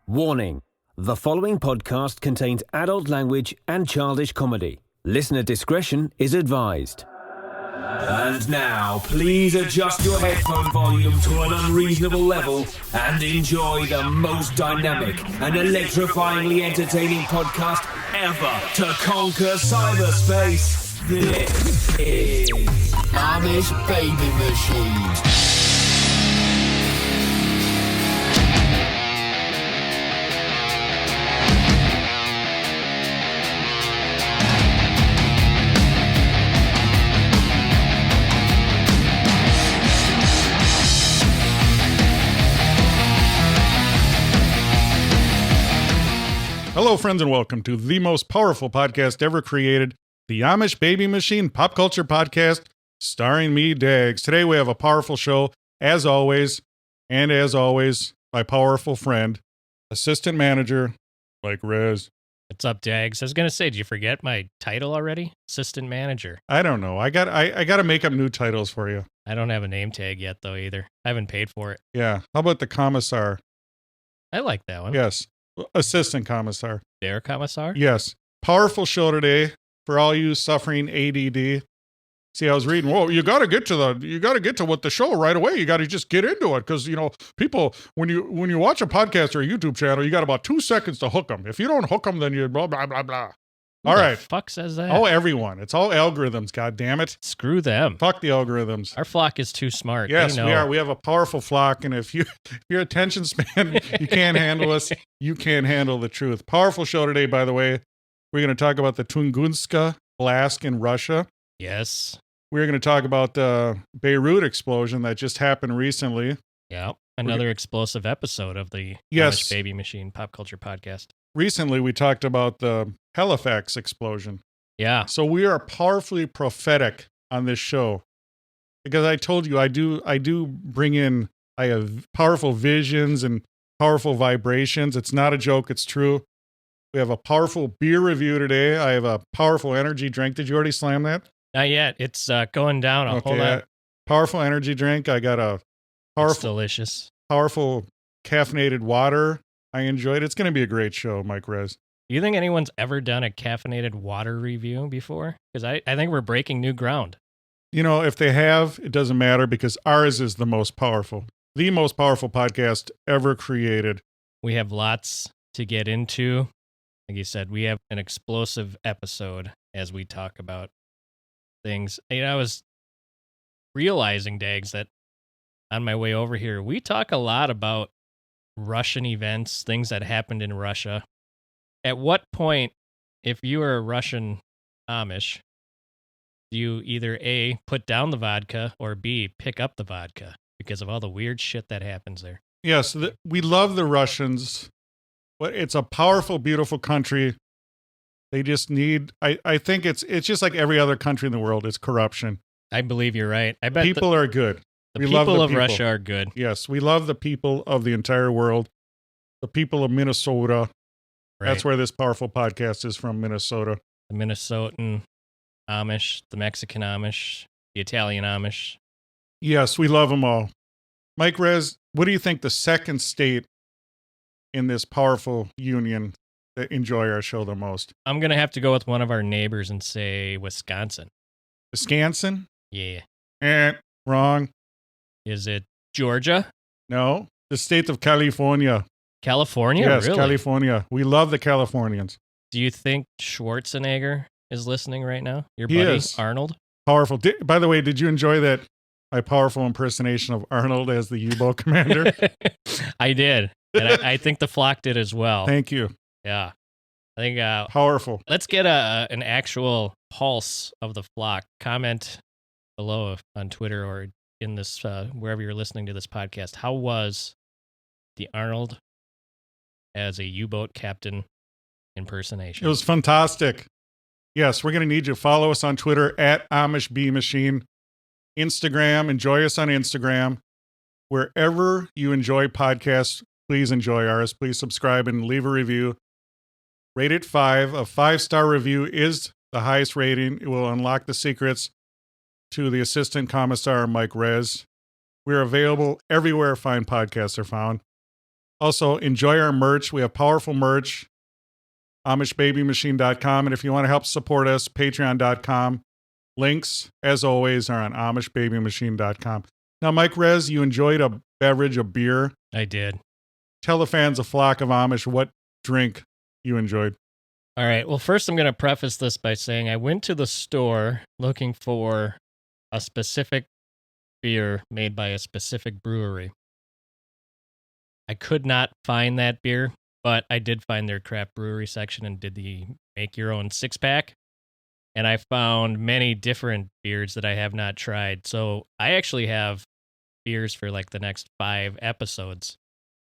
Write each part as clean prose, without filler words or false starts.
Warning: the following podcast contains adult language and childish comedy. Listener discretion is advised. And now, please adjust your headphone volume to an unreasonable level and enjoy the most dynamic and electrifyingly entertaining podcast ever to conquer cyberspace. This is Amish Baby Machine. Hello, friends, and welcome to the most powerful podcast ever created, the Amish Baby Machine Pop Culture Podcast, starring me, Dags. Today we have a powerful show, as always, my powerful friend, assistant manager, Mike Rez. What's up, Dags? I was going to say, did you forget my title already? Assistant manager. I don't know. I got to make up new titles for you. I don't have a name tag yet, though, either. I haven't paid for it. Yeah. How about the commissar? I like that one. Yes. Assistant commissar. Dare commissar? Yes. Powerful show today for all you suffering ADD. See, I was reading, whoa, you got to get to what the show right away. You got to just get into it because, people, when you watch a podcast or a YouTube channel, you got about 2 seconds to hook them. If you don't hook them, then you blah, blah, blah, blah. Who all the right. Fuck says that? Oh, everyone. It's all algorithms, God damn it. Screw them. Fuck the algorithms. Our flock is too smart. Yes, They know. we are. We have a powerful flock, and if your attention span, you can't handle us, you can't handle the truth. Powerful show today, by the way. We're going to talk about the Tungunska Blast in Russia. Yes. We're going to talk about the Beirut explosion that just happened recently. Yeah. Another explosive episode of the Yes. Amish Baby Machine Pop Culture Podcast. Recently, we talked about the Halifax explosion. Yeah. So we are powerfully prophetic on this show because I told you I do bring in, I have powerful visions and powerful vibrations. It's not a joke. It's true. We have a powerful beer review today. I have a powerful energy drink. Did you already slam that? Not yet. It's going down. I'll hold on. Powerful energy drink. I got a It's powerful, delicious. powerful caffeinated water. I enjoyed it. It's going to be a great show, Mike Rez. Do you think anyone's ever done a caffeinated water review before? Because I think we're breaking new ground. If they have, it doesn't matter because ours is the most powerful podcast ever created. We have lots to get into. Like you said, we have an explosive episode as we talk about things. I was realizing, Dags, that on my way over here, we talk a lot about Russian events, things that happened in Russia. At what point, if you are a Russian Amish, do you either A, put down the vodka, or B, pick up the vodka because of all the weird shit that happens there? Yes, we love the Russians. But it's a powerful, beautiful country. They just need, I think it's just like every other country in the world. It's corruption. I believe you're right. I bet People are good. the we love people the of Russia are good. Yes, we love the people of the entire world. The people of Minnesota. Right? That's where this powerful podcast is from, Minnesota. The Minnesotan Amish, the Mexican Amish, the Italian Amish. Yes, we love them all. Mike Rez, what do you think the second state in this powerful union that enjoy our show the most? I'm going to have to go with one of our neighbors and say Wisconsin. Wisconsin? Yeah. Wrong. Is it Georgia? No. The state of California. California? Yes, Really? California. We love the Californians. Do you think Schwarzenegger is listening right now? Your He buddy, is. Arnold? Powerful. By the way, did you enjoy that, my powerful impersonation of Arnold as the U-boat commander? I did. And I think the flock did as well. Thank you. Yeah. I think Powerful. let's get an actual pulse of the flock. Comment below on Twitter or in this wherever you're listening to this podcast. How was the Arnold as a U-boat captain impersonation? It was fantastic. Yes, we're going to need you to follow us on Twitter at Amish Bee Machine. Instagram, enjoy us on Instagram. Wherever you enjoy podcasts, please enjoy ours. Please subscribe and leave a review. Rate it 5. A 5-star review is the highest rating. It will unlock the secrets to the assistant commissar, Mike Rez. We're available everywhere fine podcasts are found. Also, enjoy our merch. We have powerful merch. AmishBabyMachine.com. And if you want to help support us, Patreon.com. Links, as always, are on AmishBabyMachine.com. Now, Mike Rez, you enjoyed a beverage, a beer. I did. Tell the fans of Flock of Amish what drink you enjoyed. All right. Well, first I'm going to preface this by saying I went to the store looking for a specific beer made by a specific brewery. I could not find that beer, but I did find their craft brewery section and did the make your own 6-pack. And I found many different beers that I have not tried. So I actually have beers for like the next 5 episodes.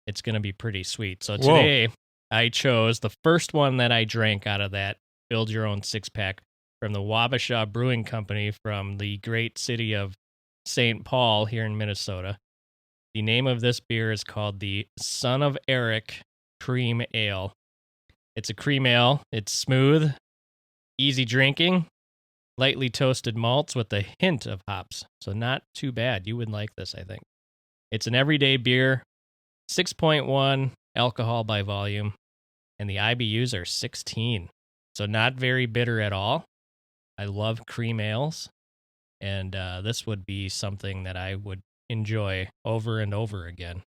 It's going to be pretty sweet. So today I chose the first one that I drank out of that build your own 6-pack from the Wabasha Brewing Company from the great city of St. Paul here in Minnesota. The name of this beer is called the Son of Eric Cream Ale. It's a cream ale. It's smooth, easy drinking, lightly toasted malts with a hint of hops. So not too bad. You would like this, I think. It's an everyday beer, 6.1 alcohol by volume, and the IBUs are 16. So not very bitter at all. I love cream ales, and this would be something that I would enjoy over and over again.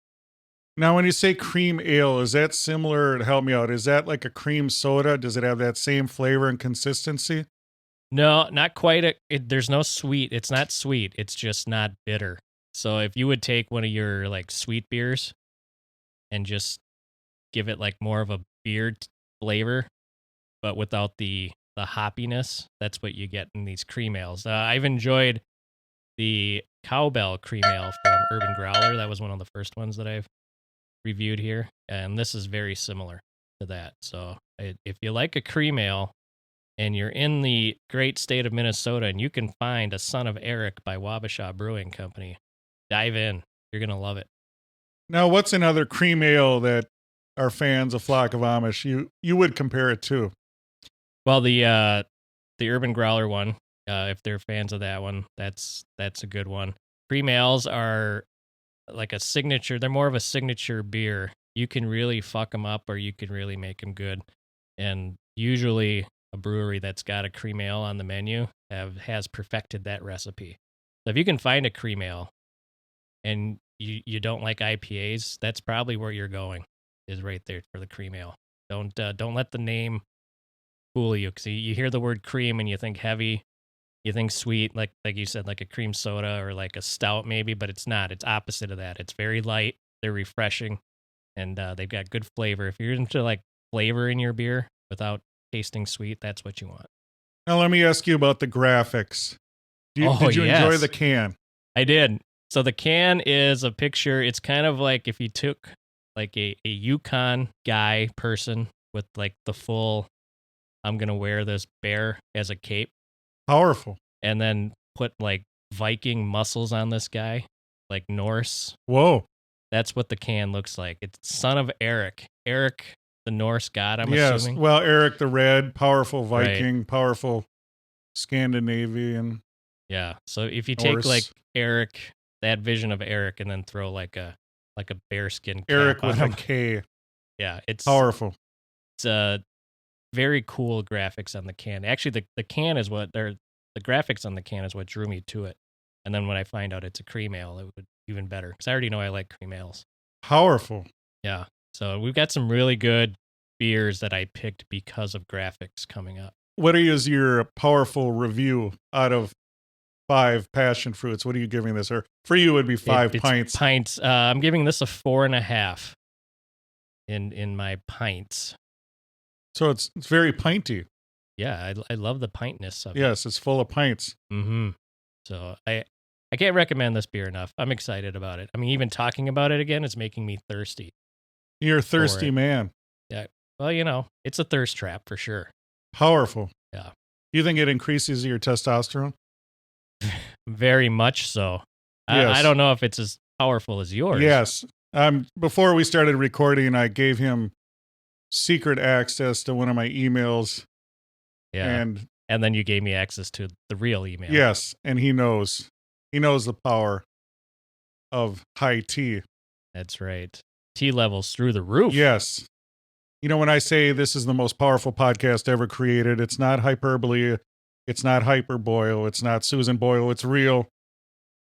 Now, when you say cream ale, is that similar? Help me out. Is that like a cream soda? Does it have that same flavor and consistency? No, not quite. There's no sweet. It's not sweet. It's just not bitter. So if you would take one of your like sweet beers and just give it like more of a beer flavor, but without the hoppiness, that's what you get in these cream ales. I've enjoyed the Cowbell Cream Ale from Urban Growler. That was one of the first ones that I've reviewed here, and this is very similar to that. So if you like a cream ale and you're in the great state of Minnesota and you can find a Son of Eric by Wabasha Brewing Company, dive in. You're going to love it. Now, what's another cream ale that our fans of Flock of Amish you would compare it to? Well, the Urban Growler one, if they're fans of that one, that's a good one. Cream ales are like a signature. They're more of a signature beer. You can really fuck them up or you can really make them good. And usually a brewery that's got a cream ale on the menu has perfected that recipe. So if you can find a cream ale and you don't like IPAs, that's probably where you're going, is right there for the cream ale. Don't let the name fool you, because you hear the word cream and you think heavy, you think sweet, like you said, like a cream soda or like a stout maybe, but it's not. It's opposite of that. It's very light. They're refreshing, and they've got good flavor. If you're into like flavor in your beer without tasting sweet, that's what you want. Now, let me ask you about the graphics. Did you enjoy the can? I did. So the can is a picture. It's kind of like if you took like a Yukon guy person with like the full, I'm going to wear this bear as a cape. Powerful. And then put like Viking muscles on this guy, like Norse. Whoa. That's what the can looks like. It's Son of Eric. Eric, the Norse god, I'm assuming. Well, Eric the Red, powerful Viking, right. Powerful Scandinavian. Yeah. So if you Norse. take like Eric, that vision of Eric, and then throw like a bearskin cap Eric with on a K. Yeah, it's powerful. It's very cool graphics on the can. Actually, the can is what the graphics on the can is what drew me to it. And then when I find out it's a cream ale, it would even better, because I already know I like cream ales. Powerful. Yeah. So we've got some really good beers that I picked because of graphics coming up. What is your powerful review out of 5 passion fruits? What are you giving this? Or for you, it would be 5 pints. Pints. I'm giving this a 4.5 in my pints. So it's very pinty. Yeah, I love the pintness of it. Yes, it's full of pints. Mm-hmm. So I can't recommend this beer enough. I'm excited about it. I mean, even talking about it again is making me thirsty. You're a thirsty man. Yeah. Well, it's a thirst trap for sure. Powerful. Yeah. Do you think it increases your testosterone? Very much so. Yes. I don't know if it's as powerful as yours. Yes. Before we started recording, I gave him secret access to one of my emails. Yeah. And then you gave me access to the real email. Yes. And he knows. He knows the power of high tea. That's right. T levels through the roof. Yes. You know, when I say this is the most powerful podcast ever created, it's not hyperbole. It's not hyperboil. It's not Susan Boyle. It's real.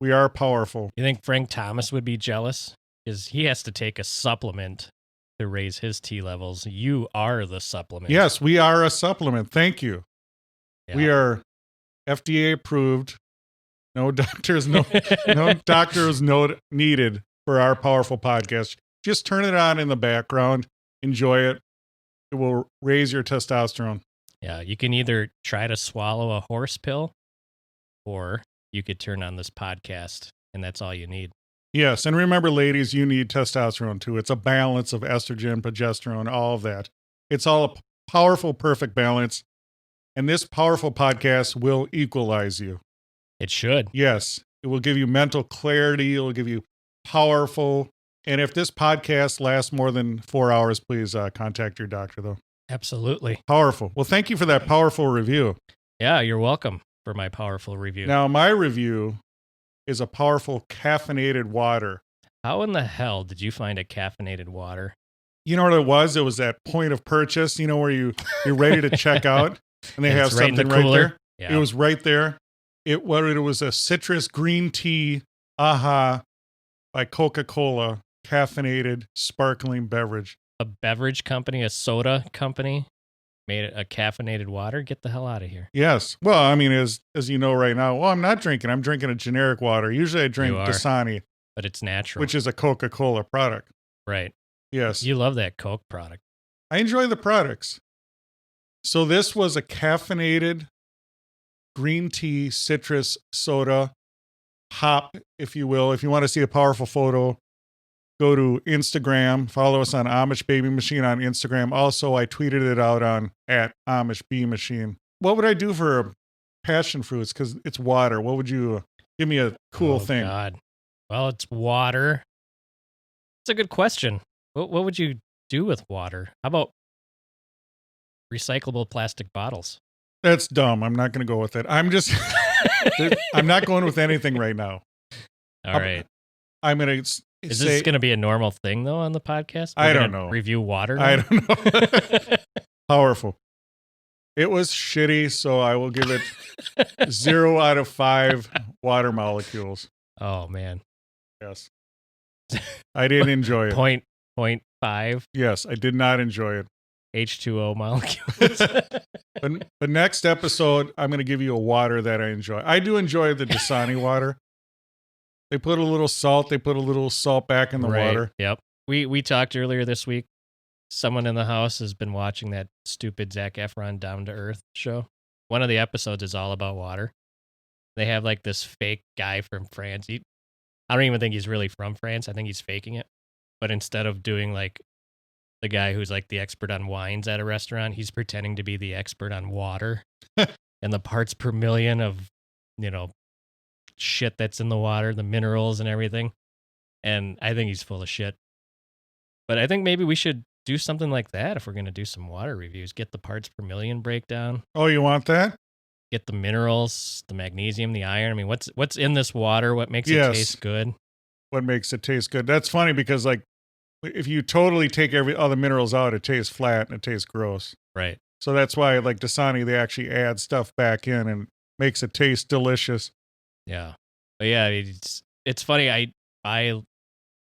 We are powerful. You think Frank Thomas would be jealous? Because he has to take a supplement to raise his T levels. You are the supplement. Yes, we are a supplement. Thank you. Yeah. We are FDA approved. No doctors, no doctors needed for our powerful podcast. Just turn it on in the background. Enjoy it. It will raise your testosterone. Yeah, you can either try to swallow a horse pill, or you could turn on this podcast, and that's all you need. Yes, and remember, ladies, you need testosterone too. It's a balance of estrogen, progesterone, all of that. It's all a powerful, perfect balance. And this powerful podcast will equalize you. It should. Yes, it will give you mental clarity. It will give you powerful. And if this podcast lasts more than 4 hours, please contact your doctor, though. Absolutely. Powerful. Well, thank you for that powerful review. Yeah, you're welcome for my powerful review. Now, my review is a powerful caffeinated water. How in the hell did you find a caffeinated water? You know what it was? It was that point of purchase, you know, where you're ready to check out and they And have it's right in the something right cooler? there. Yeah. It was right there. It was a citrus green tea, AHA, by Coca-Cola, caffeinated sparkling beverage. A beverage company, a soda company, made a caffeinated water. Get the hell out of here. Yes. Well, I mean, as you know right now, well, I'm not drinking. I'm drinking a generic water. Usually I drink You are. Dasani, But it's natural. which is a Coca-Cola product. right. Yes. You love that Coke product. I enjoy the products. So this was a caffeinated green tea, citrus soda, hop, if you will. If you want to see a powerful photo, go to Instagram. Follow us on Amish Baby Machine on Instagram. Also, I tweeted it out on @Amish Bee Machine. What would I do for passion fruits? Because it's water. What would you give me a cool thing? God. Well, it's water. It's a good question. What would you do with water? How about recyclable plastic bottles? That's dumb. I'm not going to go with it. I'm not going with anything right now. All right. I'm going to Is this going to be a normal thing, though, on the podcast? I We're don't gonna know. Review water now? I don't know. Powerful. It was shitty, so I will give it 0 out of 5 water molecules. Oh, man. Yes. I didn't enjoy it. 0.5 Yes, I did not enjoy it. H2O molecules. But next episode, I'm going to give you a water that I enjoy. I do enjoy the Dasani water. They put a little salt. They put a little salt back in the Right. water. Yep. We talked earlier this week. Someone in the house has been watching that stupid Zac Efron Down to Earth show. One of the episodes is all about water. They have like this fake guy from France. I don't even think he's really from France. I think he's faking it. But instead of doing like the guy who's like the expert on wines at a restaurant, he's pretending to be the expert on water and the parts per million of, shit that's in the water, the minerals and everything. And I think he's full of shit. But I think maybe we should do something like that if we're going to do some water reviews. Get the parts per million breakdown. Oh, you want that? Get the minerals, the magnesium, the iron. I mean, what's in this water? What makes it taste good? What makes it taste good? That's funny because, like, if you totally take all the minerals out, it tastes flat and it tastes gross. Right. So that's why, like, Dasani, they actually add stuff back in and makes it taste delicious. Yeah. But yeah, it's funny. I buy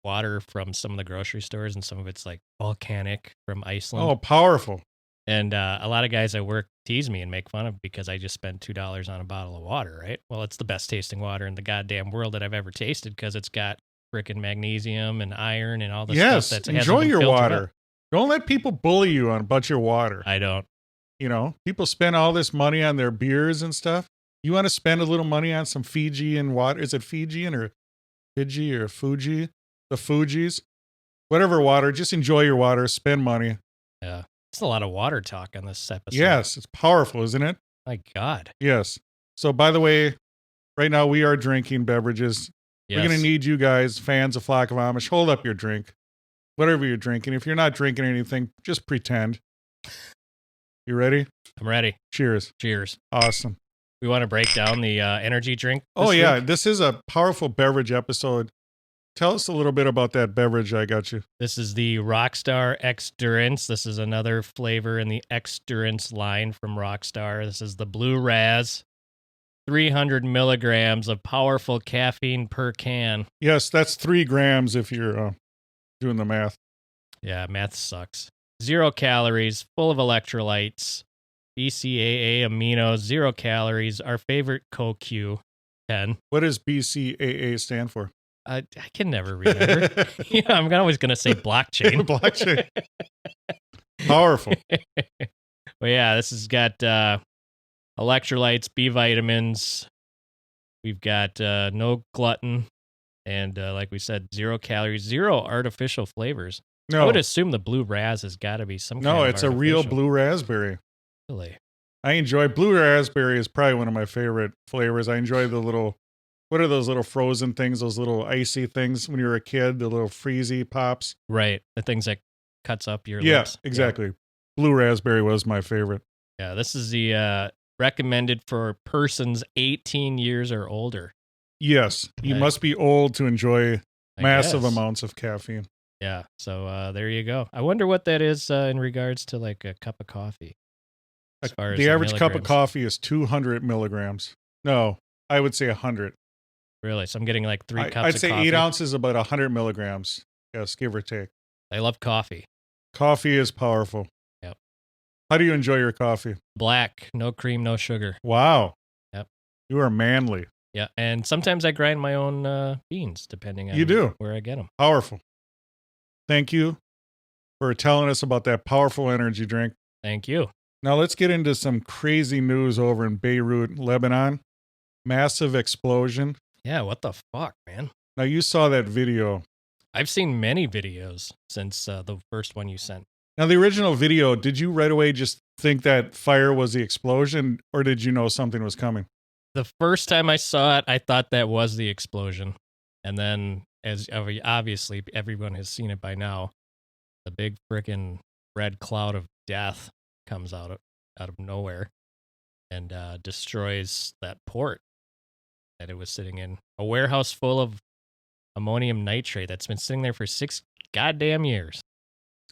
water from some of the grocery stores and some of it's like volcanic from Iceland. Oh, powerful. And a lot of guys at work tease me and make fun of because I just spent $2 on a bottle of water, right? Well, it's the best tasting water in the goddamn world that I've ever tasted because it's got frickin' magnesium and iron and all the stuff that's enjoy your filtered water. up. Don't let people bully you on about your water. I don't. People spend all this money on their beers and stuff. You want to spend a little money on some Fijian water? Is it Fijian or Fiji or Fuji? The Fuji's? Whatever water. Just enjoy your water. Spend money. Yeah. It's a lot of water talk on this episode. Yes, it's powerful, isn't it? My God. Yes. So, by the way, right now we are drinking beverages. Yes. We're going to need you guys, fans of Flock of Amish, hold up your drink. Whatever you're drinking. If you're not drinking anything, just pretend. You ready? I'm ready. Cheers. Cheers. Awesome. We want to break down the energy drink. Oh, yeah. week? This is a powerful beverage episode. Tell us a little bit about that beverage I got you. This is the Rockstar X-Durance. This is another flavor in the X-Durance line from Rockstar. This is the Blue Raz. 300 milligrams of powerful caffeine per can. Yes, that's 3 grams if you're doing the math. Yeah, math sucks. 0 calories, full of electrolytes, BCAA aminos, 0 calories. Our favorite CoQ 10. What does BCAA stand for? I can never remember. Yeah, I'm always going to say blockchain. Blockchain. Powerful. Well, yeah, this has got electrolytes, B vitamins. We've got no gluten. And like we said, 0 calories, 0 artificial flavors. No. I would assume the Blue Raz has got to be some kind of it's a real artificial. blue raspberry. Really? I enjoy blue raspberry is probably one of my favorite flavors. I enjoy the little, what are those little frozen things, those little icy things when you were a kid, the little freezy pops? Right. The things that cuts up your Yeah, lips. exactly. Blue raspberry was my favorite. Yeah, this is the recommended for persons 18 years or older. Yes, you Right. must be old to enjoy I massive guess. amounts of caffeine. Yeah, so there you go. I wonder what that is in regards to like a cup of coffee. As far as The average cup of milligrams. coffee is 200 milligrams. No, I would say 100. Really? So I'm getting like 3 cups I'd of say coffee. 8 ounces, about 100 milligrams. Yes, give or take. I love coffee. Coffee is powerful. Yep. How do you enjoy your coffee? Black, no cream, no sugar. Wow. Yep. You are manly. Yeah, and sometimes I grind my own beans, depending on You do. where I get them. Powerful. Thank you for telling us about that powerful energy drink. Thank you. Now let's get into some crazy news over in Beirut, Lebanon. Massive explosion. Yeah, what the fuck, man? Now you saw that video. I've seen many videos since the first one you sent. Now the original video, did you right away just think that fire was the explosion, or did you know something was coming? The first time I saw it, I thought that was the explosion. And then, as obviously everyone has seen it by now, the big frickin' red cloud of death comes out of nowhere and destroys that port that it was sitting in. A warehouse full of ammonium nitrate that's been sitting there for 6 goddamn years.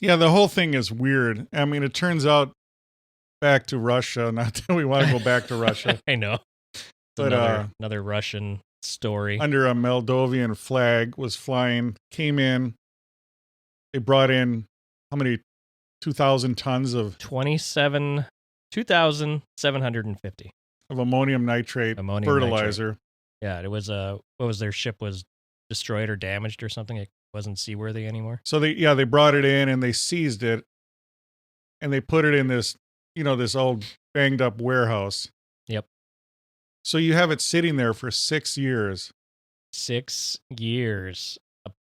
Yeah, the whole thing is weird. I mean, it turns out back to Russia. Not that we want to go back to Russia. I know. But Another Russian story. under a Moldovan flag was flying, came in. They brought in how many? 2,000 tons of 2,750 of ammonium nitrate Ammonium fertilizer. Yeah, it was what was their ship was destroyed or damaged or something. It wasn't seaworthy anymore. So they brought it in and they seized it, and they put it in this this old banged up warehouse. Yep. So you have it sitting there for 6 years. 6 years.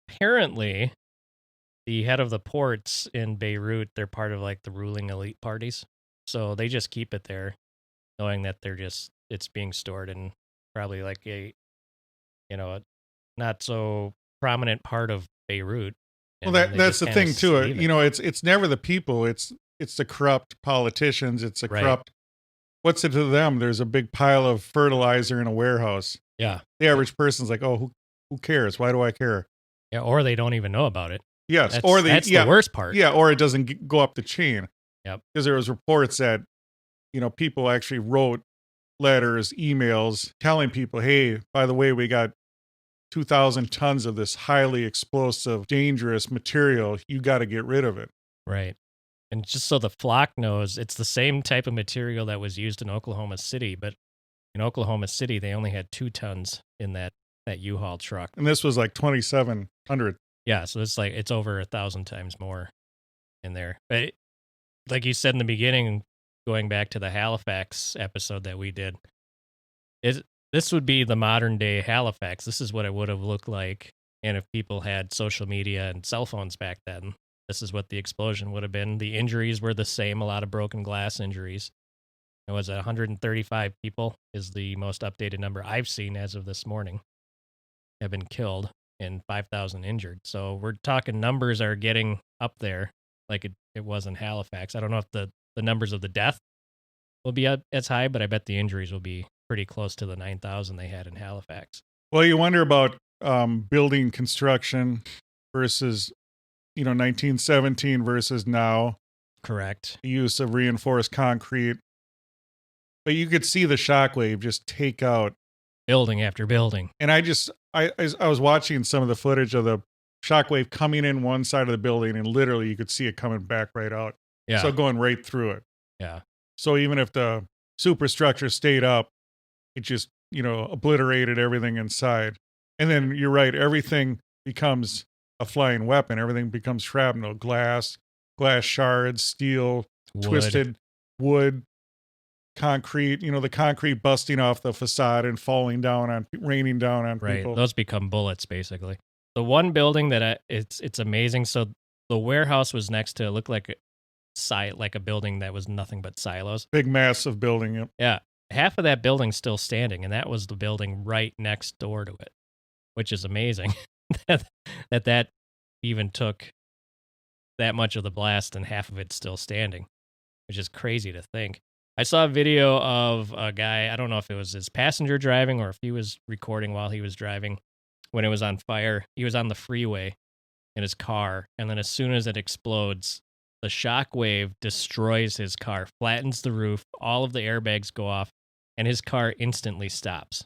Apparently, the head of the ports in Beirut, they're part of like the ruling elite parties. So they just keep it there, knowing that it's being stored in probably like a not so prominent part of Beirut. Well, And then they that's just the kinda thing too. leave it. It's never the people. It's the corrupt politicians. It's the Right. corrupt. What's it to them? There's a big pile of fertilizer in a warehouse. Yeah. The average person's like, oh, who cares? Why do I care? Yeah, or they don't even know about it. Yes, That's, or that's the worst part. Yeah, or it doesn't go up the chain. Yep. Because there was reports that, people actually wrote letters, emails telling people, hey, by the way, we got 2,000 tons of this highly explosive, dangerous material. You got to get rid of it. Right. And just so the flock knows, it's the same type of material that was used in Oklahoma City, but in Oklahoma City, they only had 2 tons in that U-Haul truck. And this was like 2,700. Yeah, so it's over 1,000 times more in there. But like you said in the beginning, going back to the Halifax episode that we did, this would be the modern day Halifax. This is what it would have looked like. And if people had social media and cell phones back then, this is what the explosion would have been. The injuries were the same, a lot of broken glass injuries. It was 135 people is the most updated number I've seen as of this morning have been killed and 5,000 injured. So we're talking numbers are getting up there like it was in Halifax. I don't know if the numbers of the death will be as high, but I bet the injuries will be pretty close to the 9,000 they had in Halifax. Well, you wonder about building construction versus, 1917 versus now. Correct. The use of reinforced concrete. But you could see the shockwave just take out building after building. And I was watching some of the footage of the shockwave coming in one side of the building, and literally you could see it coming back right out. Yeah. So going right through it. Yeah. So even if the superstructure stayed up, it just, obliterated everything inside. And then you're right, everything becomes a flying weapon. Everything becomes shrapnel, glass shards, steel, twisted wood, concrete, the concrete busting off the facade and raining down on right. people. Those become bullets, basically. The one building that it's amazing. So the warehouse was next to, it looked like a building that was nothing but silos. Big, massive building. Yep. Yeah. Half of that building's still standing, and that was the building right next door to it, which is amazing that even took that much of the blast and half of it's still standing, which is crazy to think. I saw a video of a guy, I don't know if it was his passenger driving or if he was recording while he was driving when it was on fire. He was on the freeway in his car, and then as soon as it explodes, the shock wave destroys his car, flattens the roof, all of the airbags go off, and his car instantly stops.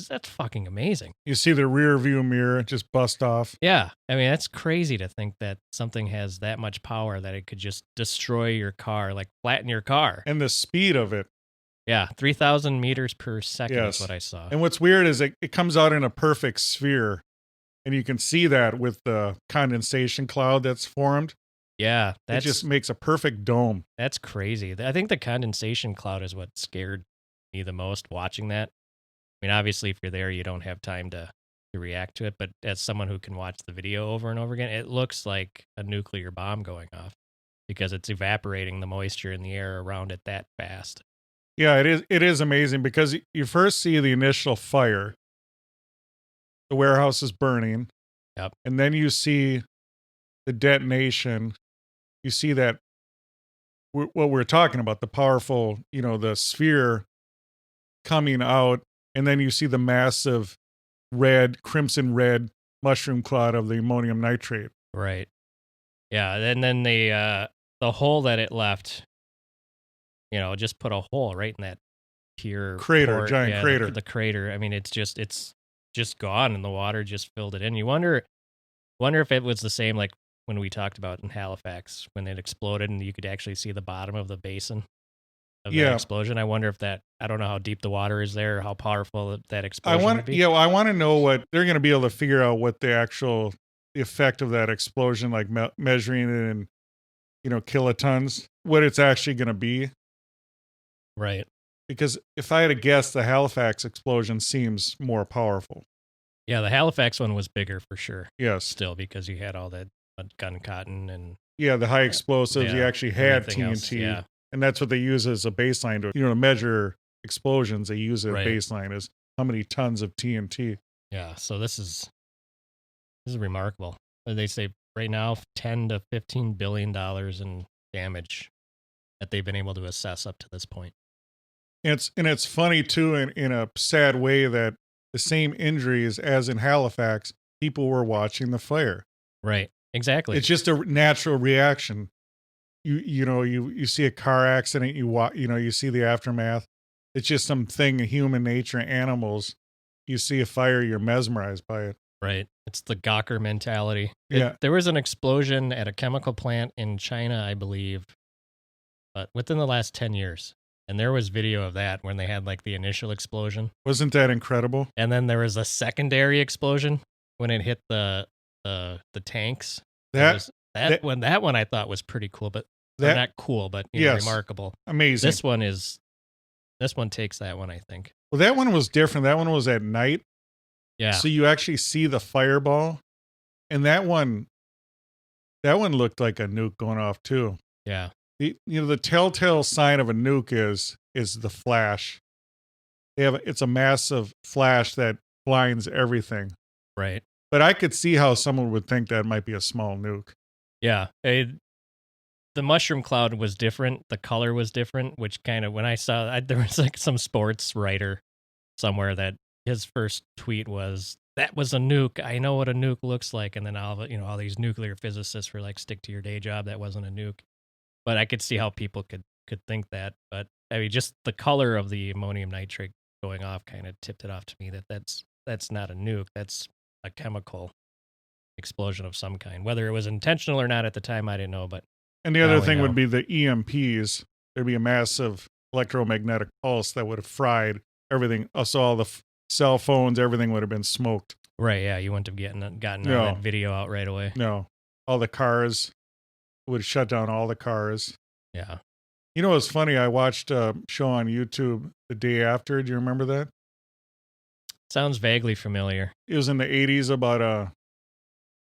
That's fucking amazing. You see the rear view mirror just bust off. Yeah. I mean, that's crazy to think that something has that much power that it could just destroy your car, like flatten your car. And the speed of it. Yeah. 3,000 meters per second Yes. is what I saw. And what's weird is it comes out in a perfect sphere. And you can see that with the condensation cloud that's formed. Yeah. It just makes a perfect dome. That's crazy. I think the condensation cloud is what scared me the most watching that. I mean, obviously, if you're there, you don't have time to react to it. But as someone who can watch the video over and over again, it looks like a nuclear bomb going off because it's evaporating the moisture in the air around it that fast. Yeah, it is amazing because you first see the initial fire. The warehouse is burning. Yep. And then you see the detonation. You see that what we're talking about, the powerful, the sphere coming out. And then you see the massive crimson red mushroom cloud of the ammonium nitrate. Right. Yeah. And then the hole that it left, just put a hole right in that giant crater. The crater. I mean, it's just gone, and the water just filled it in. You wonder if it was the same like when we talked about in Halifax when it exploded and you could actually see the bottom of the basin of that explosion. I wonder if I don't know how deep the water is there, or how powerful that explosion would be. Yeah, I want to know what they're going to be able to figure out what the effect of that explosion, like measuring it in, kilotons, what it's actually going to be. Right. Because if I had to guess, the Halifax explosion seems more powerful. Yeah, the Halifax one was bigger for sure. Yes. Still, because you had all that gun cotton and... Yeah, the high explosives, you actually had TNT. Else, yeah. And that's what they use as a baseline to measure explosions. They use a baseline as how many tons of TNT. Yeah, so this is remarkable. They say right now $10 to $15 billion in damage that they've been able to assess up to this point. And it's funny too, in a sad way, that the same injuries as in Halifax, people were watching the fire. Right. Exactly. It's just a natural reaction. You see a car accident, you see the aftermath. It's just something in human nature, animals. You see a fire, you're mesmerized by it. Right. It's the Gawker mentality. Yeah. There was an explosion at a chemical plant in China, I believe, but within the last 10 years. And there was video of that when they had like the initial explosion. Wasn't that incredible? And then there was a secondary explosion when it hit the tanks. That one I thought was pretty cool, but not cool, but remarkable. Amazing. This one takes that one, I think. Well, that one was different. That one was at night. Yeah. So you actually see the fireball, and that one looked like a nuke going off too. Yeah. The telltale sign of a nuke is the flash. It's a massive flash that blinds everything. Right. But I could see how someone would think that might be a small nuke. Yeah. The mushroom cloud was different. The color was different, which kind of, when I saw, there was like some sports writer somewhere that his first tweet was, "That was a nuke. I know what a nuke looks like." And then all these nuclear physicists were like, "Stick to your day job. That wasn't a nuke." But I could see how people could think that. But I mean, just the color of the ammonium nitrate going off kind of tipped it off to me that that's not a nuke. That's a chemical explosion of some kind. Whether it was intentional or not at the time, I didn't know. But And the other thing would be the EMPs. There'd be a massive electromagnetic pulse that would have fried everything. So all the cell phones, everything would have been smoked. Right, yeah, you wouldn't have gotten that video out right away. No. All the cars would have shut down all the cars. Yeah. You know what's funny? I watched a show on YouTube the day after. Do you remember that? Sounds vaguely familiar. It was in the 80s about a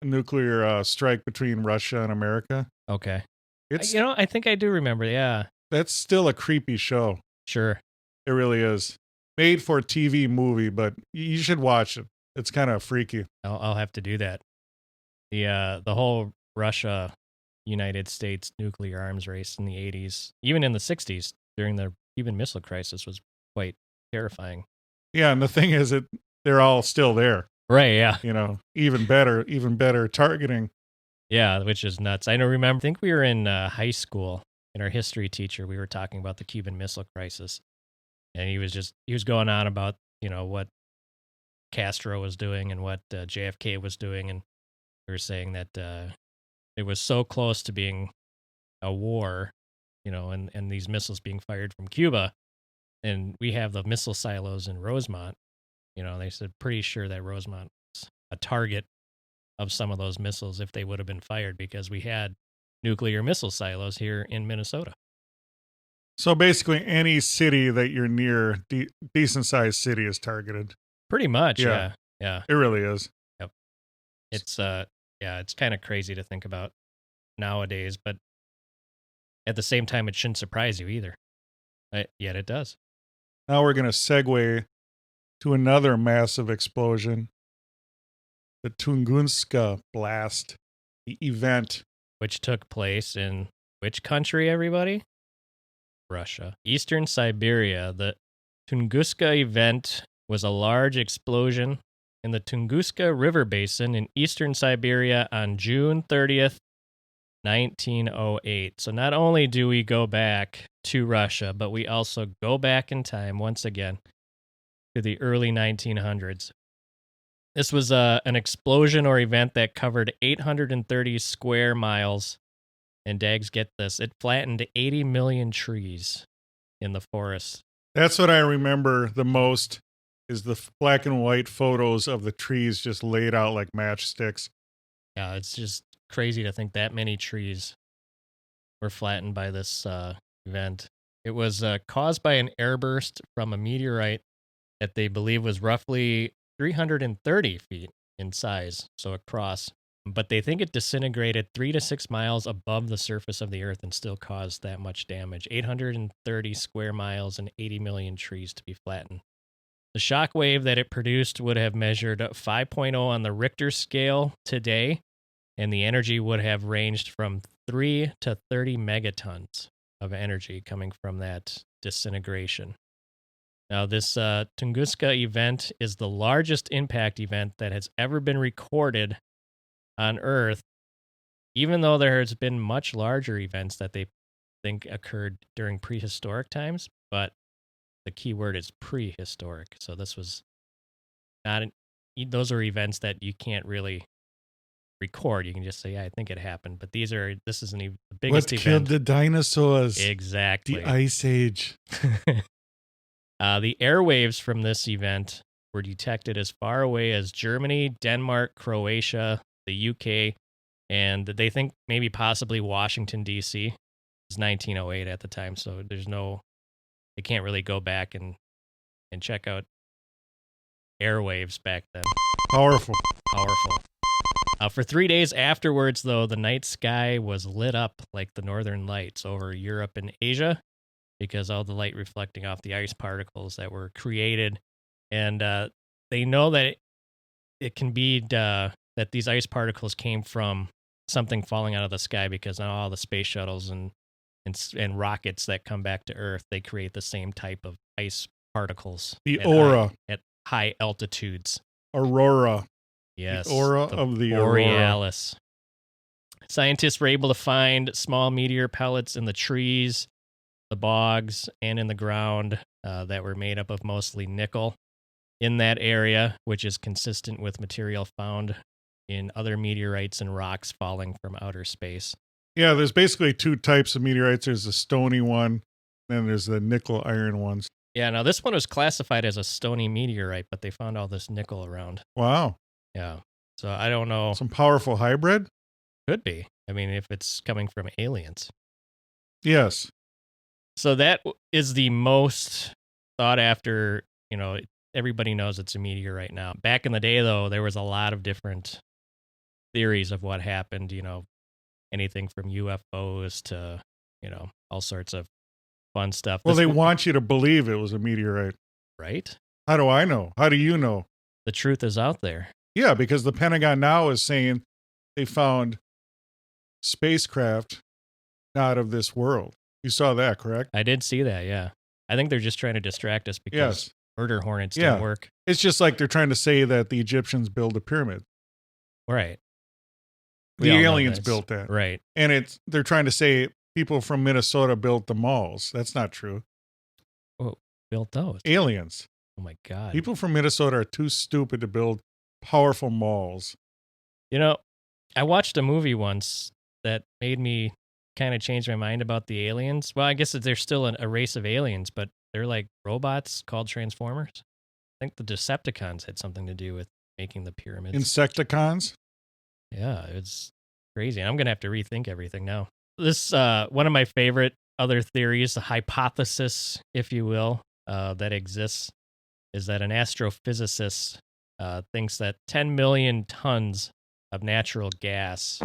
nuclear strike between Russia and America. Okay. It's I think I do remember. Yeah. That's still a creepy show. Sure. It really is. Made for TV movie, but you should watch it. It's kind of freaky. I'll have to do that. The whole Russia United States nuclear arms race in the 80s, even in the 60s during the Cuban Missile Crisis, was quite terrifying. Yeah, and the thing is that they're all still there. Right, yeah. Even better targeting. Yeah, which is nuts. I think we were in high school, and our history teacher, we were talking about the Cuban Missile Crisis. And he was going on about, what Castro was doing and what JFK was doing. And we were saying that it was so close to being a war, and these missiles being fired from Cuba. And we have the missile silos in Rosemont. They said pretty sure that Rosemont was a target of some of those missiles if they would have been fired, because we had nuclear missile silos here in Minnesota. So basically any city that you're near, decent sized city is targeted. Pretty much, yeah. It really is. Yep. It's it's kind of crazy to think about nowadays, but at the same time, it shouldn't surprise you either. Yet it does. Now we're going to segue to another massive explosion. The Tungunska Blast, the event. Which took place in which country, everybody? Russia. Eastern Siberia. The Tunguska Event was a large explosion in the Tunguska River Basin in eastern Siberia on June 30th, 1908. So not only do we go back to Russia, but we also go back in time once again to the early 1900s. This was an explosion or event that covered 830 square miles. And Dags, get this, it flattened 80 million trees in the forest. That's what I remember the most, is the black and white photos of the trees just laid out like matchsticks. Yeah, it's just crazy to think that many trees were flattened by this event. It was caused by an airburst from a meteorite that they believe was roughly 330 feet in size, so across. But they think it disintegrated 3 to 6 miles above the surface of the earth and still caused that much damage. 830 square miles and 80 million trees to be flattened. The shock wave that it produced would have measured 5.0 on the Richter scale today, and the energy would have ranged from 3 to 30 megatons of energy coming from that disintegration. Now, this Tunguska event is the largest impact event that has ever been recorded on Earth, even though there has been much larger events that they think occurred during prehistoric times, but the key word is prehistoric. So this was those are events that you can't really record. You can just say, yeah, I think it happened, but this is the biggest event. What killed the dinosaurs? Exactly. The Ice Age. The airwaves from this event were detected as far away as Germany, Denmark, Croatia, the UK, and they think maybe possibly Washington, D.C. It was 1908 at the time, so they can't really go back and check out airwaves back then. Powerful. For 3 days afterwards, though, the night sky was lit up like the northern lights over Europe and Asia, because all the light reflecting off the ice particles that were created. And they know that it can be that these ice particles came from something falling out of the sky, because on all the space shuttles and rockets that come back to Earth, they create the same type of ice particles. The aura. high altitudes. Aurora. Yes. The aura of the aurora. Borealis. Scientists were able to find small meteor pellets in the trees, the bogs, and in the ground that were made up of mostly nickel in that area, which is consistent with material found in other meteorites and rocks falling from outer space. Yeah, there's basically two types of meteorites. There's the stony one, and there's the nickel iron ones. Yeah, now this one was classified as a stony meteorite, but they found all this nickel around. Wow. Yeah. So I don't know. Some powerful hybrid? Could be. I mean, if it's coming from aliens. Yes. So that is the most sought after, everybody knows it's a meteorite now. Back in the day, though, there was a lot of different theories of what happened, anything from UFOs to, all sorts of fun stuff. Well, they want you to believe it was a meteorite. Right? How do I know? How do you know? The truth is out there. Yeah, because the Pentagon now is saying they found spacecraft not of this world. You saw that, correct? I did see that, yeah. I think they're just trying to distract us because murder hornets didn't work. It's just like they're trying to say that the Egyptians built a pyramid. Right. The aliens built that. Right. And they're trying to say people from Minnesota built the malls. That's not true. Oh, built those? Aliens. Oh my God. People from Minnesota are too stupid to build powerful malls. I watched a movie once that made me kind of change my mind about the aliens. Well, I guess that they're still a race of aliens, but they're like robots called Transformers. I think the Decepticons had something to do with making the pyramids. Insecticons? Yeah, it's crazy. I'm going to have to rethink everything now. This, one of my favorite other theories, a hypothesis, if you will, that exists is that an astrophysicist thinks that 10 million tons of natural gas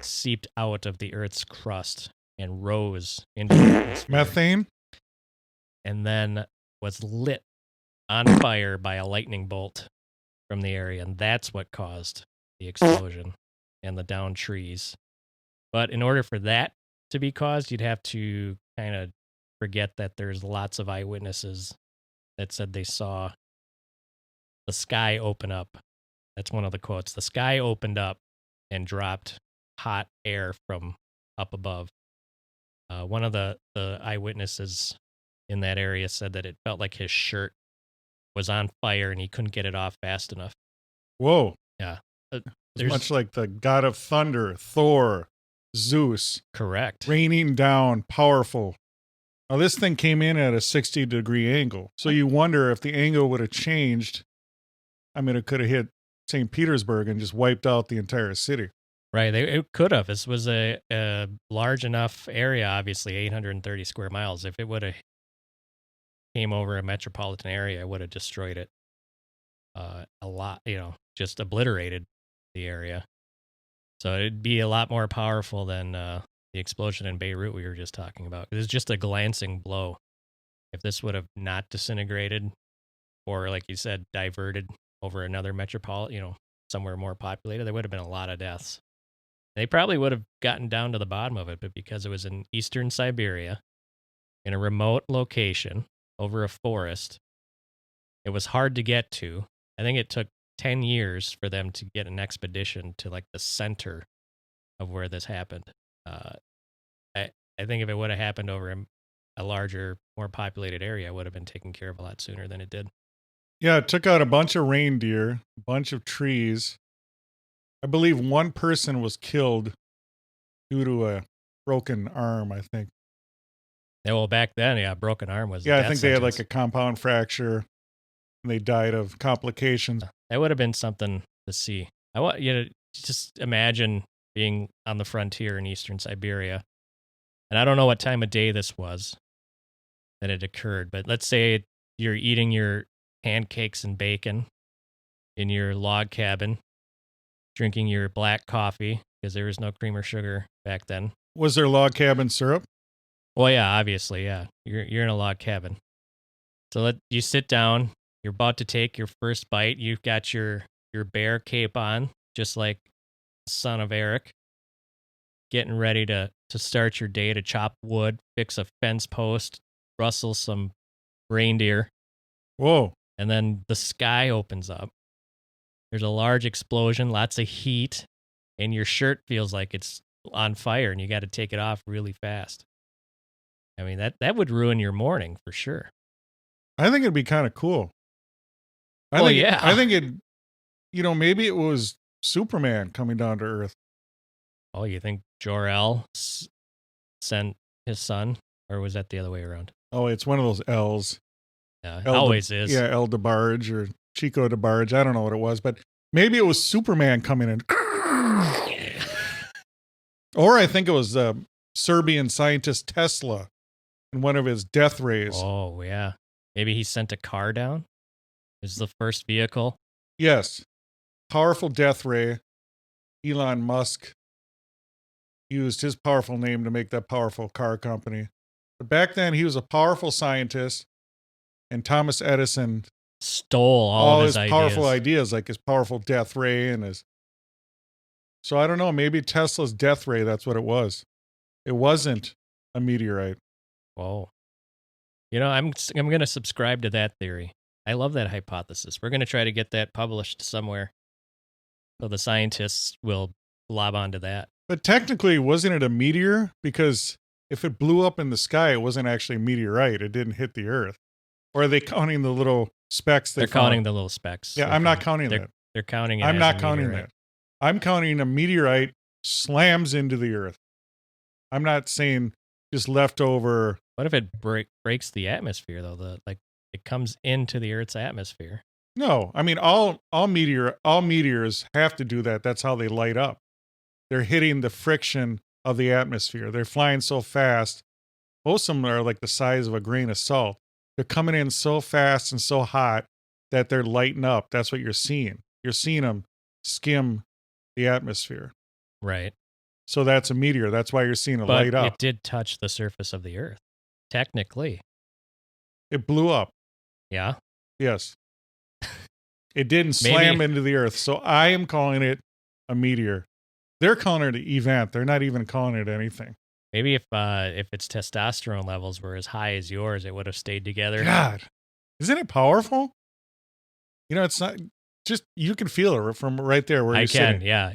seeped out of the Earth's crust and rose into the atmosphere. Methane? And then was lit on fire by a lightning bolt from the area. And that's what caused the explosion and the downed trees. But in order for that to be caused, you'd have to kind of forget that there's lots of eyewitnesses that said they saw the sky open up. That's one of the quotes. The sky opened up and dropped hot air from up above. One of the eyewitnesses in that area said that it felt like his shirt was on fire and he couldn't get it off fast enough. Whoa. Yeah. It's much like the god of thunder, Thor, Zeus. Correct. Raining down, powerful. Now, this thing came in at a 60-degree angle. So you wonder if the angle would have changed. I mean, it could have hit St. Petersburg and just wiped out the entire city. Right. It could have. This was a large enough area, obviously, 830 square miles. If it would have came over a metropolitan area, it would have destroyed it a lot, just obliterated the area. So it'd be a lot more powerful than the explosion in Beirut we were just talking about. It was just a glancing blow. If this would have not disintegrated or, like you said, diverted over another metropolitan, somewhere more populated, there would have been a lot of deaths. They probably would have gotten down to the bottom of it, but because it was in eastern Siberia, in a remote location, over a forest, it was hard to get to. I think it took 10 years for them to get an expedition to like the center of where this happened. I think if it would have happened over a larger, more populated area, it would have been taken care of a lot sooner than it did. Yeah, it took out a bunch of reindeer, a bunch of trees. I believe one person was killed due to a broken arm, I think. Yeah, well, back then, broken arm was I think they had like a compound fracture and they died of complications. That would have been something to see. I want you to just imagine being on the frontier in eastern Siberia. And I don't know what time of day this was that it occurred, but let's say you're eating your pancakes and bacon in your log cabin, drinking your black coffee because there was no cream or sugar back then. Was there log cabin syrup? Well, yeah, obviously, yeah. You're in a log cabin. So you sit down, you're about to take your first bite, you've got your bear cape on, just like son of Eric, getting ready to start your day, to chop wood, fix a fence post, rustle some reindeer. Whoa. and then the sky opens up. There's a large explosion, lots of heat, and your shirt feels like it's on fire, and you got to take it off really fast. I mean, that would ruin your morning for sure. I think it'd be kind of cool. I think it, maybe it was Superman coming down to Earth. Oh, you think Jor-El sent his son, or was that the other way around? Oh, it's one of those L's. Yeah, it always is. Yeah, El DeBarge or Chico DeBarge. I don't know what it was, but maybe it was Superman coming in. Or I think it was Serbian scientist Tesla and one of his death rays. Oh, yeah. Maybe he sent a car down? Is the first vehicle? Yes. Powerful death ray. Elon Musk used his powerful name to make that powerful car company. But back then, he was a powerful scientist, and Thomas Edison stole all his ideas. Powerful ideas, like his powerful death ray and his. So I don't know, maybe Tesla's death ray, that's what it was. It wasn't a meteorite. Whoa. I'm going to subscribe to that theory. I love that hypothesis. We're going to try to get that published somewhere so the scientists will lob onto that. But technically, wasn't it a meteor? Because if it blew up in the sky, it wasn't actually a meteorite. It didn't hit the Earth. Or are they counting the little specks? They're counting the little specks. Yeah, I'm not counting that. They're counting it. I'm not counting that. I'm counting a meteorite slams into the Earth. I'm not saying just leftover. What if it breaks the atmosphere though? It comes into the Earth's atmosphere. No, I mean all meteors have to do that. That's how they light up. They're hitting the friction of the atmosphere. They're flying so fast. Most of them are like the size of a grain of salt. They're coming in so fast and so hot that they're lighting up. That's what you're seeing. You're seeing them skim the atmosphere. Right. So that's a meteor. That's why you're seeing it light up. It did touch the surface of the Earth. Technically. It blew up. Yeah. Yes. It didn't slam into the Earth. So I am calling it a meteor. They're calling it an event. They're not even calling it anything. Maybe if its testosterone levels were as high as yours, it would have stayed together. God, isn't it powerful? It's not just, you can feel it from right there where you're sitting. Yeah.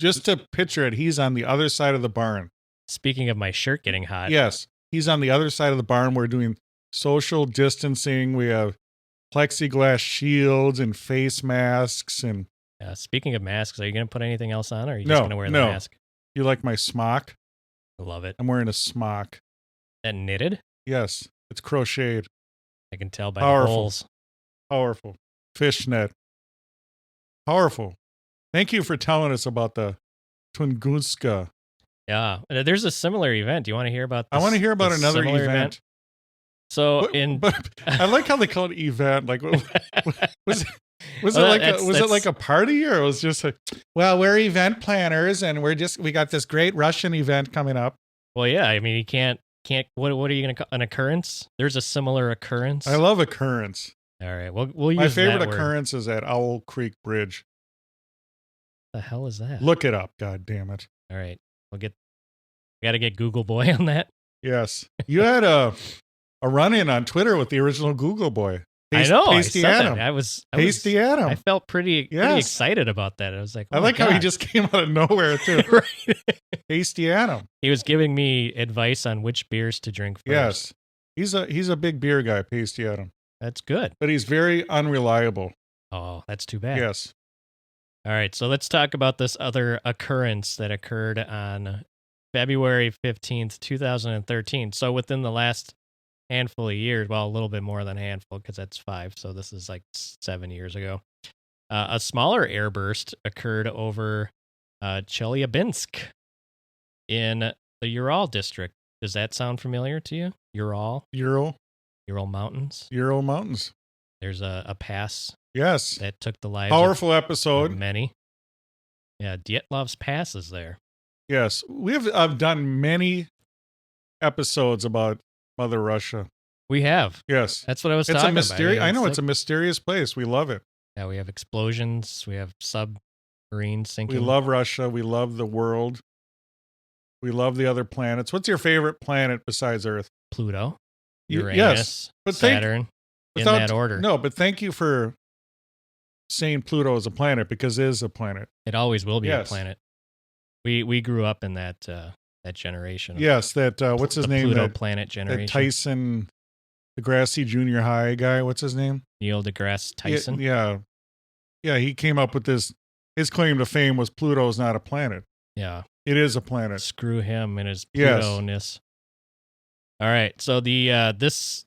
Just to picture it, he's on the other side of the barn. Speaking of my shirt getting hot. Yes, he's on the other side of the barn. We're doing social distancing. We have plexiglass shields and face masks. And speaking of masks, are you going to put anything else on, or are you just going to wear the mask? You like my smock? I love it. I'm wearing a smock. That knitted? Yes, it's crocheted. I can tell by the holes. Powerful. Fishnet. Powerful. Thank you for telling us about the Tungunska. Yeah, there's a similar event. Do you want to hear about this? I want to hear about another event. So but I like how they call it event. Like, was it like a party, or it was just like, well, we're event planners and we got this great Russian event coming up. Well, yeah, I mean, you can't. What are you going to call an occurrence? There's a similar occurrence. I love occurrence. All right, we'll use my favorite that occurrence is at Owl Creek Bridge. What the hell is that? Look it up. God damn it! All right, we got to get Google Boy on that. Yes, you had a run-in on Twitter with the original Google Boy. I know. Pasty Adam. Pasty Adam. I felt pretty excited about that. I was like, I like how he just came out of nowhere too. Right. Pasty Adam. He was giving me advice on which beers to drink first. Yes, he's a big beer guy, Pasty Adam. That's good. But he's very unreliable. Oh, that's too bad. Yes. All right, so let's talk about this other occurrence that occurred on February 15th, 2013. So within the last handful of years, well, a little bit more than a handful because that's 5, so this is like 7 years ago. A smaller airburst occurred over Chelyabinsk in the Ural district. Does that sound familiar to you? Ural Mountains. Ural Mountains. There's a pass. Yes. That took the lives Powerful of episode. Many. Yeah, Dyatlov's Pass is there. Yes. We have done many episodes about Mother Russia. We have. Yes. That's what I was talking about. I know it's a mysterious place. We love it. Yeah, we have explosions. We have submarines sinking. We love Russia. We love the world. We love the other planets. What's your favorite planet besides Earth? Pluto. Yes. Uranus. Saturn. in that order. No, but thank you for saying Pluto is a planet, because it is a planet. It always will be Yes. a planet. We grew up in that generation. Yes, that what's his the name? Pluto That, planet that generation. Tyson, the Grassy Junior High guy. What's his name? Neil deGrasse Tyson. Yeah. He came up with this. His claim to fame was Pluto is not a planet. Yeah. It is a planet. Screw him and his Yes. Pluto-ness. All right. So the this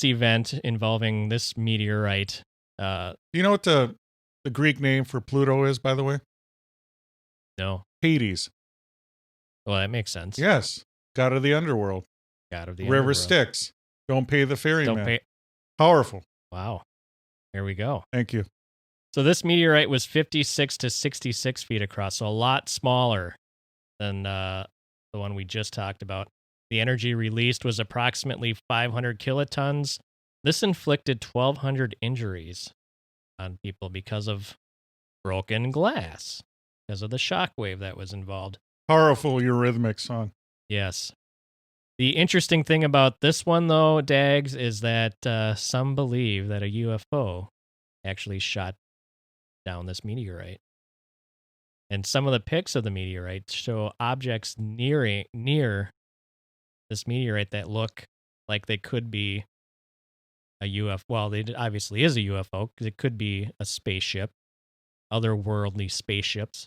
event involving this meteorite. Do you know what the Greek name for Pluto is, by the way? No. Hades. Well, that makes sense. Yes. God of the underworld. God of the River underworld. Styx. Don't pay the ferryman. Don't pay. Powerful. Wow. There we go. Thank you. So this meteorite was 56 to 66 feet across, so a lot smaller than the one we just talked about. The energy released was approximately 500 kilotons. This inflicted 1,200 injuries on people because of broken glass, because of the shock wave that was involved. Powerful Eurythmic song. Yes. The interesting thing about this one, though, Dags, is that some believe that a UFO actually shot down this meteorite. And some of the pics of the meteorite show objects near this meteorite that look like they could be a UFO. Well, it obviously is a UFO because it could be a spaceship, otherworldly spaceships.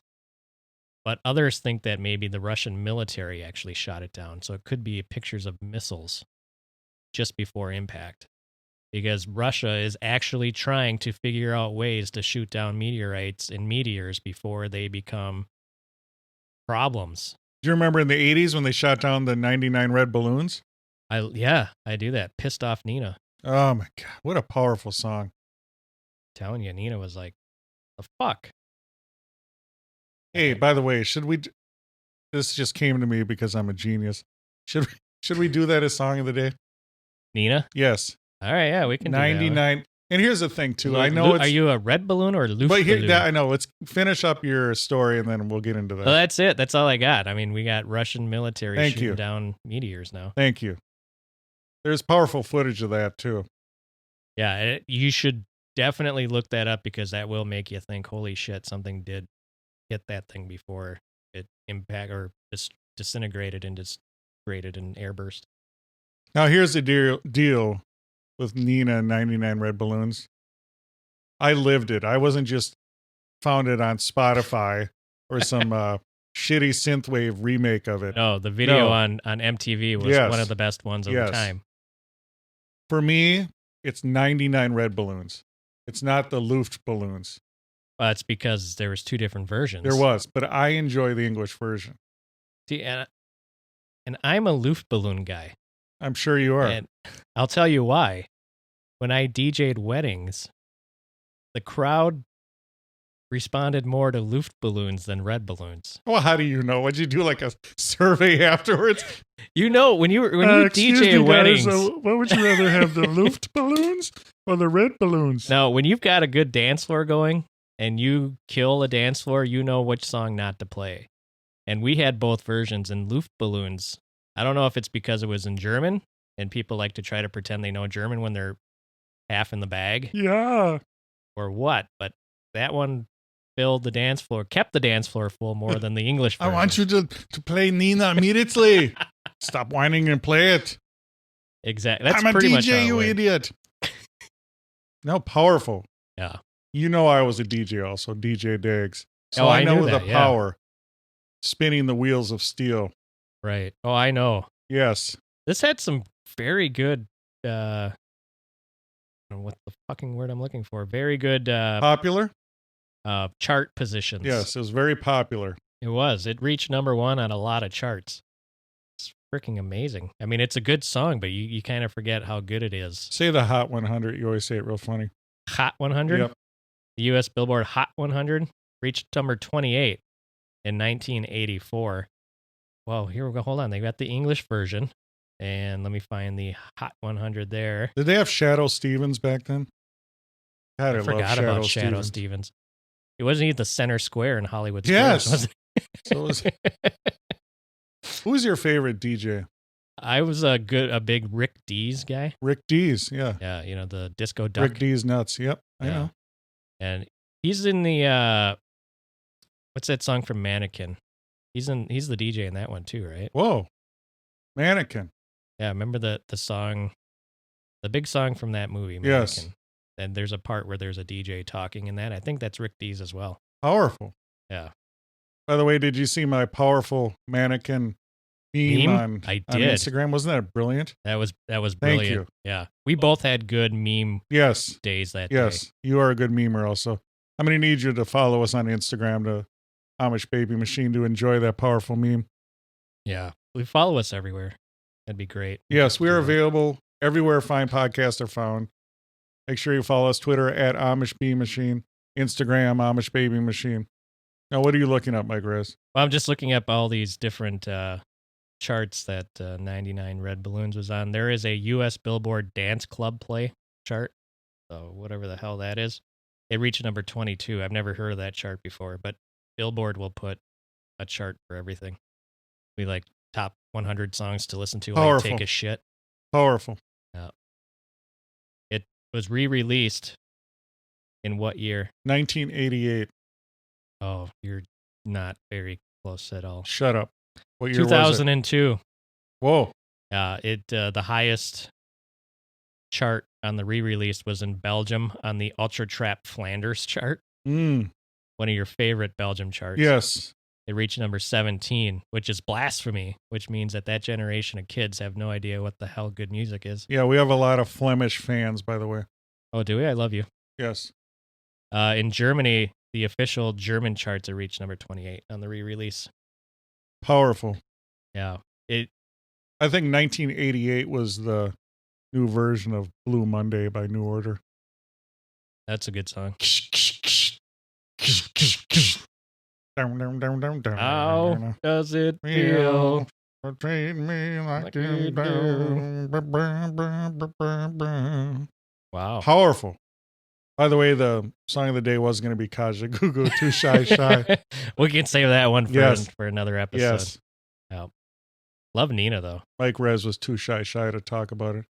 But others think that maybe the Russian military actually shot it down. So it could be pictures of missiles just before impact. Because Russia is actually trying to figure out ways to shoot down meteorites and meteors before they become problems. Do you remember in the 80s when they shot down the 99 red balloons? I do that. Pissed Off Nina. Oh my God. What a powerful song. Telling you, Nina was like, the fuck? Hey, by the way, this just came to me because I'm a genius. Should we do that as song of the day? Nina? Yes. All right, yeah, we can do that. 99. And here's the thing too. I know Are you a red balloon or a Luft but balloon? I know. Let's finish up your story and then we'll get into that. Well, that's it. That's all I got. I mean, we got Russian military Thank shooting you. down meteors now. Thank you. There's powerful footage of that too. Yeah, you should definitely look that up because that will make you think, holy shit, something did hit that thing before it impact or disintegrated and just created an airburst. Now here's the deal with Nina and 99 red balloons. I lived it. I wasn't just found it on Spotify or some shitty synthwave remake of it. No, the video on MTV was one of the best ones of the time. For me, it's 99 red balloons. It's not the Luft balloons. It's because there was two different versions. There was, but I enjoy the English version. See, and I'm a Luft balloon guy. I'm sure you are. And I'll tell you why. When I DJ'd weddings, the crowd responded more to Luft balloons than red balloons. Well, how do you know? Would you do like a survey afterwards? You know, when you DJ weddings, what would you rather have, the Luft balloons or the red balloons? No, when you've got a good dance floor going and you kill a dance floor, you know which song not to play. And we had both versions, and Luft balloons, I don't know if it's because it was in German and people like to try to pretend they know German when they're half in the bag. Yeah. Or what, but that one filled the dance floor, kept the dance floor full more than the English version. I want you to play Nina immediately. Stop whining and play it. Exactly. That's I'm a pretty much how DJ, it you went. idiot. No, powerful. Yeah. You know I was a DJ also, DJ Diggs. So Oh, I I know knew the that, yeah. power. Spinning the wheels of steel. Right. Oh, I know. Yes. This had some very good, I don't know what the fucking word I'm looking for. Very good Popular? chart positions. Yes, it was very popular. It was. It reached number one on a lot of charts. It's freaking amazing. I mean, it's a good song, but you kind of forget how good it is. Say the Hot 100. You always say it real funny. Hot 100? Yep. The U.S. Billboard Hot 100 reached number 28 in 1984. Whoa, here we go. Hold on. They got the English version. And let me find the Hot 100 there. Did they have Shadow Stevens back then? God, I love forgot about Shadow Stevens. Stevens. It wasn't even the center square in Hollywood Yes. Squares, was it? So who's your favorite DJ? I was a big Rick Dees guy. Rick Dees, yeah. Yeah, the disco duck. Rick Dees nuts. Yep, I Yeah. know. And he's in the what's that song from Mannequin? He's the DJ in that one too, right? Whoa, Mannequin. Yeah, remember the song, the big song from that movie, Mannequin. Yes. And there's a part where there's a DJ talking in that. I think that's Rick Dees as well. Powerful. Yeah. By the way, did you see my powerful Mannequin meme on Instagram? Wasn't that brilliant? That was brilliant. Thank you. Yeah. We both had good meme days that day. Yes. You are a good memer also. I'm going to need you to follow us on Instagram to Amish Baby Machine to enjoy that powerful meme. Yeah. Follow us everywhere. That'd be great. Yes, we are available everywhere fine podcasts are found. Make sure you follow us Twitter at Amish Bee Machine, Instagram Amish Baby Machine. Now, what are you looking up, Mike Rez? Well, I'm just looking up all these different charts that 99 Red Balloons was on. There is a U.S. Billboard Dance Club Play chart. So whatever the hell that is. It reached number 22. I've never heard of that chart before, but Billboard will put a chart for everything. We like top 100 songs to listen to while you take a shit. Powerful. It was re-released in what year? 1988. Oh, you're not very close at all. Shut up. What year 2002. was it? Whoa. The highest chart on the re-release was in Belgium on the Ultra Trap Flanders chart. One of your favorite Belgium charts. Yes. It reached number 17, which is blasphemy, which means that generation of kids have no idea what the hell good music is. Yeah, we have a lot of Flemish fans, by the way. Oh, do we? I love you. Yes. In Germany, the official German charts, it reached number 28 on the re-release. Powerful. Yeah. I think 1988 was the new version of Blue Monday by New Order. That's a good song. How does it feel? Treat me like you do. do. Wow. Powerful. By the way, the song of the day was going to be Kaja Gugu, Too Shy Shy. We can save that one for another episode. Yes. Yeah. Love Nina, though. Mike Rez was too shy to talk about it.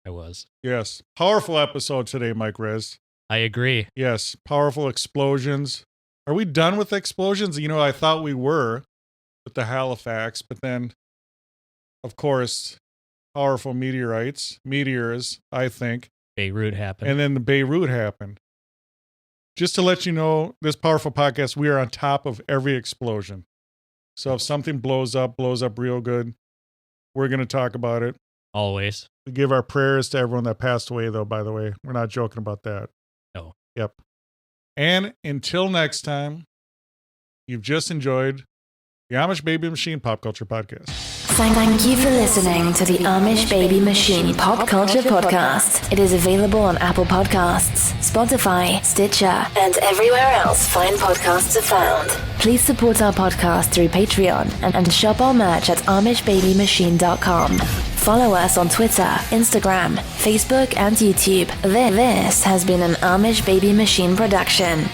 I was. Yes. Powerful episode today, Mike Rez. I agree. Yes. Powerful explosions. Are we done with explosions? I thought we were with the Halifax, but then, of course, powerful meteors, I think. Beirut happened. And then the Beirut happened. Just to let you know, this powerful podcast, we are on top of every explosion. So if something blows up real good, we're going to talk about it. Always. We give our prayers to everyone that passed away, though, by the way. We're not joking about that. No. Yep. And until next time, you've just enjoyed the Amish Baby Machine Pop Culture Podcast. Thank you for listening to the Amish Baby Machine Pop Culture Podcast. It is available on Apple Podcasts, Spotify, Stitcher, and everywhere else fine podcasts are found. Please support our podcast through Patreon and shop our merch at AmishBabyMachine.com. Follow us on Twitter, Instagram, Facebook, and YouTube. This has been an Amish Baby Machine production.